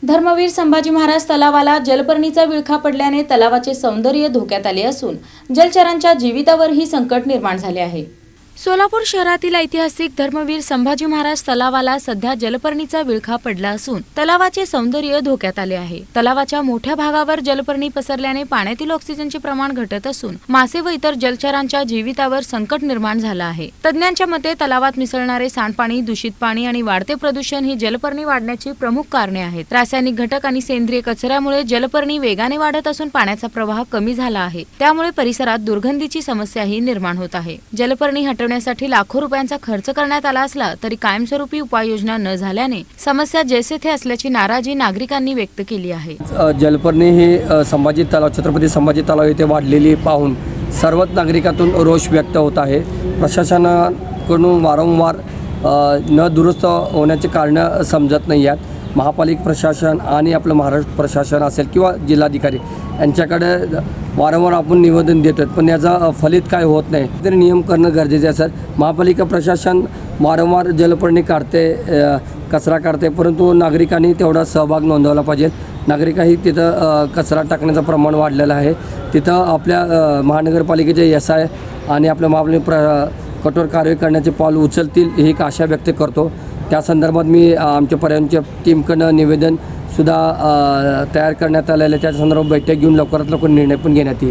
धर्मवीर संभाजी महाराज तलावाला जलपर्णीचा विळखा पडल्याने तलावाचे सौंदर्य धोक्यात आले असून जलचरांच्या जीवितावरही संकट निर्माण झाले आहे। सोलापूर शहरातील ऐतिहासिक धर्मवीर संभाजी महाराज तलावाला सध्या जलपर्णीचा विळखा पडला असून तलावाचे सौंदर्य धोक्यात आले आहे। तलावाच्या मोठ्या भागावर जलपर्णी पसरल्याने पाण्यातील ऑक्सिजनचे प्रमाण घटत असून मासे व इतर जलचरांच्या जीवितावर संकट निर्माण झाले आहे। तज्ञांच्या मते तलावात मिसळणारे सांडपाणी, दूषित पाणी आणि वाढते प्रदूषण ही जलपर्णी वाढण्याची प्रमुख कारणे आहेत। रासायनिक घटक आणि सेंद्रिय कचऱ्यामुळे जलपर्णी वेगाने वाढत असून पाण्याचा प्रवाह कमी झाला आहे। त्यामुळे परिसरात दुर्गंधीची समस्याही निर्माण होत आहे। जलपर्णी साठी लाखो रुपयांचा खर्च करण्यात आला असला तरी कायमस्वरूपी उपाययोजना न झाल्याने समस्या जैसे थे असल्याची नाराजी नागरिकांनी व्यक्त केली आहे। जलपर्णी हे संभाजी तलाव, छत्रपती संभाजी तलाव येथे वाढलेली पाहून सर्वच नागरिकातून रोष व्यक्त होत आहे। प्रशासनाकडून वारंवार न दुरुस्त होण्याचे कारण समजत नाही आहेत। महापालिका प्रशासन आणि आपलं महाराष्ट्र प्रशासन असेल किंवा जिल्हाधिकारी यांच्याकडे वारंवार आपण निवेदन देतो, पण याचा फलित काय होत नाही। तरी नियम करणं गरजेचे असेल। महापालिका प्रशासन वारंवार जलपर्णी काढते, कचरा काढते, परंतु नागरिकांनी तेवढा सहभाग नोंदवला पाहिजे। नागरिकही तिथं कचरा टाकण्याचं प्रमाण वाढलेलं आहे। तिथं आपल्या महानगरपालिकेचे SI आणि आपल्या महापालिका कठोर कारवाई करण्याचे पाऊल उचलतील ही एक आशा व्यक्त करतो। त्या संदर्भात मी आमच्या पर्यावरणच्या टीमकडनं निवेदन सुद्धा तयार करण्यात आलेलं आहे। त्या संदर्भात बैठक घेऊन लवकरात लवकर निर्णय पण घेण्यात येईल।